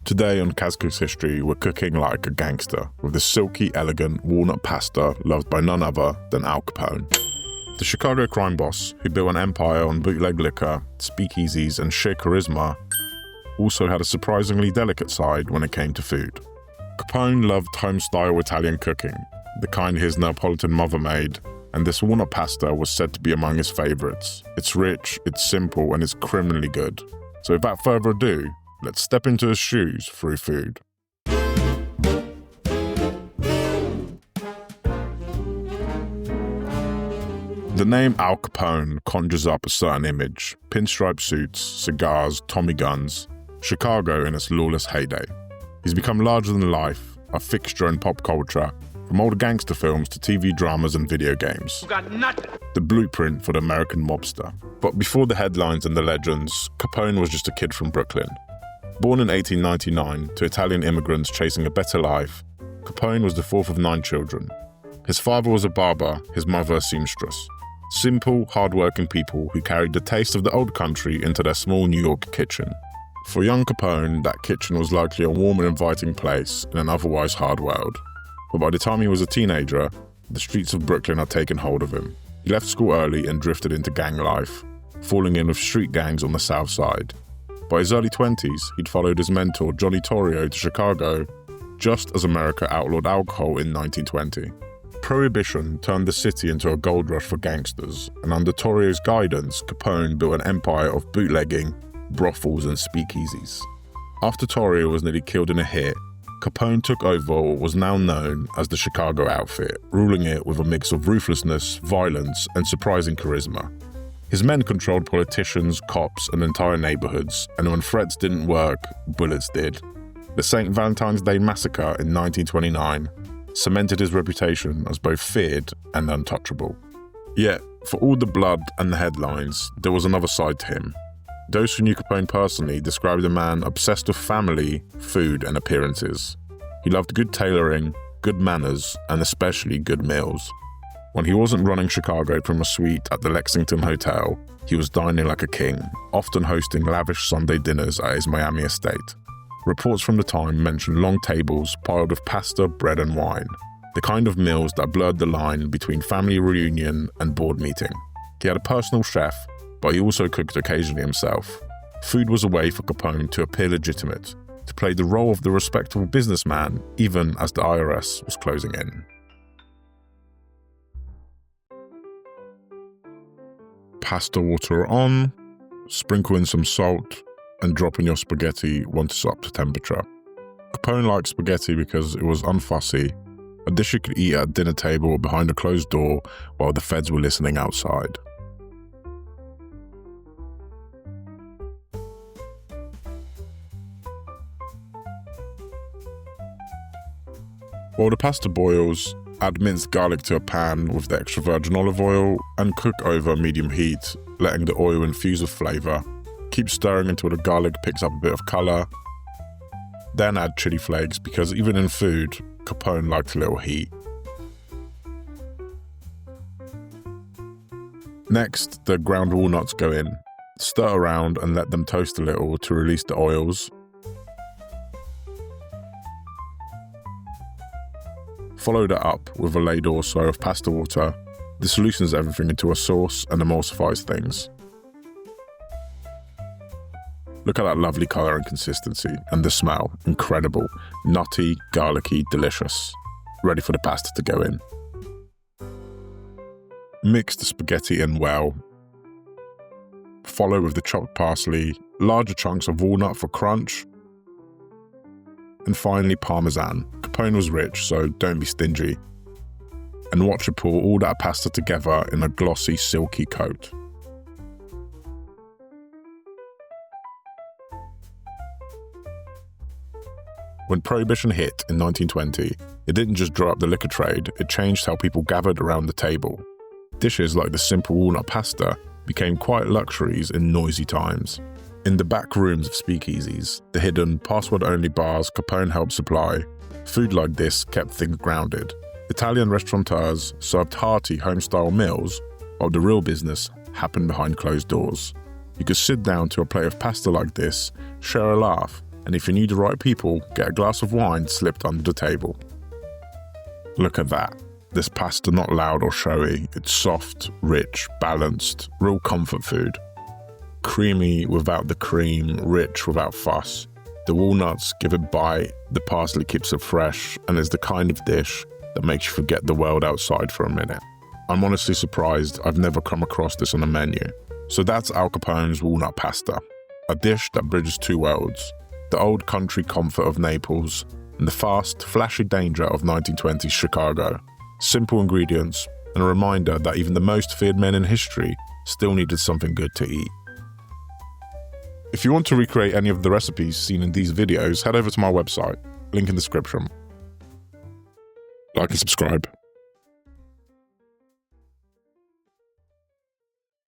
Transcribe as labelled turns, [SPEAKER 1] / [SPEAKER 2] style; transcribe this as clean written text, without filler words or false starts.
[SPEAKER 1] Today on Kaz Cooks History, we're cooking like a gangster with the silky, elegant walnut pasta loved by none other than Al Capone. The Chicago crime boss, who built an empire on bootleg liquor, speakeasies, and sheer charisma, also had a surprisingly delicate side when it came to food. Capone loved home-style Italian cooking, the kind his Neapolitan mother made, and this walnut pasta was said to be among his favorites. It's rich, it's simple, and it's criminally good. So without further ado, let's step into his shoes through food. The name Al Capone conjures up a certain image: pinstripe suits, cigars, Tommy guns, Chicago in its lawless heyday. He's become larger than life, a fixture in pop culture, from old gangster films to TV dramas and video games.
[SPEAKER 2] Got nothing.
[SPEAKER 1] The blueprint for the American mobster. But before the headlines and the legends, Capone was just a kid from Brooklyn. Born in 1899 to Italian immigrants chasing a better life, Capone was the fourth of 9 children. His father was a barber, his mother a seamstress. Simple, hard-working people who carried the taste of the old country into their small New York kitchen. For young Capone, that kitchen was likely a warm and inviting place in an otherwise hard world. But by the time he was a teenager, the streets of Brooklyn had taken hold of him. He left school early and drifted into gang life, falling in with street gangs on the South Side. By his early 20s, he'd followed his mentor Johnny Torrio to Chicago, just as America outlawed alcohol in 1920. Prohibition turned the city into a gold rush for gangsters, and under Torrio's guidance, Capone built an empire of bootlegging, brothels, and speakeasies. After Torrio was nearly killed in a hit, Capone took over what was now known as the Chicago outfit, ruling it with a mix of ruthlessness, violence, and surprising charisma. His men controlled politicians, cops, and entire neighborhoods, and when threats didn't work, bullets did. The St. Valentine's Day Massacre in 1929 cemented his reputation as both feared and untouchable. Yet, for all the blood and the headlines, there was another side to him. Those who knew Capone personally described a man obsessed with family, food, and appearances. He loved good tailoring, good manners, and especially good meals. When he wasn't running Chicago from a suite at the Lexington Hotel, he was dining like a king, often hosting lavish Sunday dinners at his Miami estate. Reports from the time mention long tables piled with pasta, bread, and wine, the kind of meals that blurred the line between family reunion and board meeting. He had a personal chef, but he also cooked occasionally himself. Food was a way for Capone to appear legitimate, to play the role of the respectable businessman even as the IRS was closing in. Pasta water on, sprinkle in some salt, and drop in your spaghetti once it's up to temperature. Capone liked spaghetti because it was unfussy, a dish you could eat at a dinner table or behind a closed door while the feds were listening outside. While the pasta boils, add minced garlic to a pan with the extra virgin olive oil and cook over medium heat, letting the oil infuse with flavour. Keep stirring until the garlic picks up a bit of colour. Then add chili flakes because even in food, Capone liked a little heat. Next, the ground walnuts go in. Stir around and let them toast a little to release the oils. Follow that up with a ladle or so of pasta water. This loosens everything into a sauce and emulsifies things. Look at that lovely colour and consistency, and the smell, incredible, nutty, garlicky, delicious. Ready for the pasta to go in. Mix the spaghetti in well. Follow with the chopped parsley, larger chunks of walnut for crunch, and finally parmesan. Capone was rich, so don't be stingy. And watch it pour all that pasta together in a glossy, silky coat. When Prohibition hit in 1920, it didn't just draw up the liquor trade, it changed how people gathered around the table. Dishes like the simple walnut pasta became quite luxuries in noisy times. In the back rooms of speakeasies, the hidden, password-only bars Capone helped supply, food like this kept things grounded. Italian restaurateurs served hearty home-style meals, while the real business happened behind closed doors. You could sit down to a plate of pasta like this, share a laugh, And if you need the right people, get a glass of wine slipped under the table. Look at that. This pasta not loud or showy. It's soft, rich, balanced, real comfort food. Creamy without the cream, rich without fuss. The walnuts give it bite, the parsley keeps it fresh, and is the kind of dish that makes you forget the world outside for a minute. I'm honestly surprised I've never come across this on a menu. So that's Al Capone's walnut pasta, a dish that bridges two worlds, the old country comfort of Naples and the fast, flashy danger of 1920s Chicago. Simple ingredients and a reminder that even the most feared men in history still needed something good to eat. If you want to recreate any of the recipes seen in these videos, head over to my website, link in the description. Like and subscribe.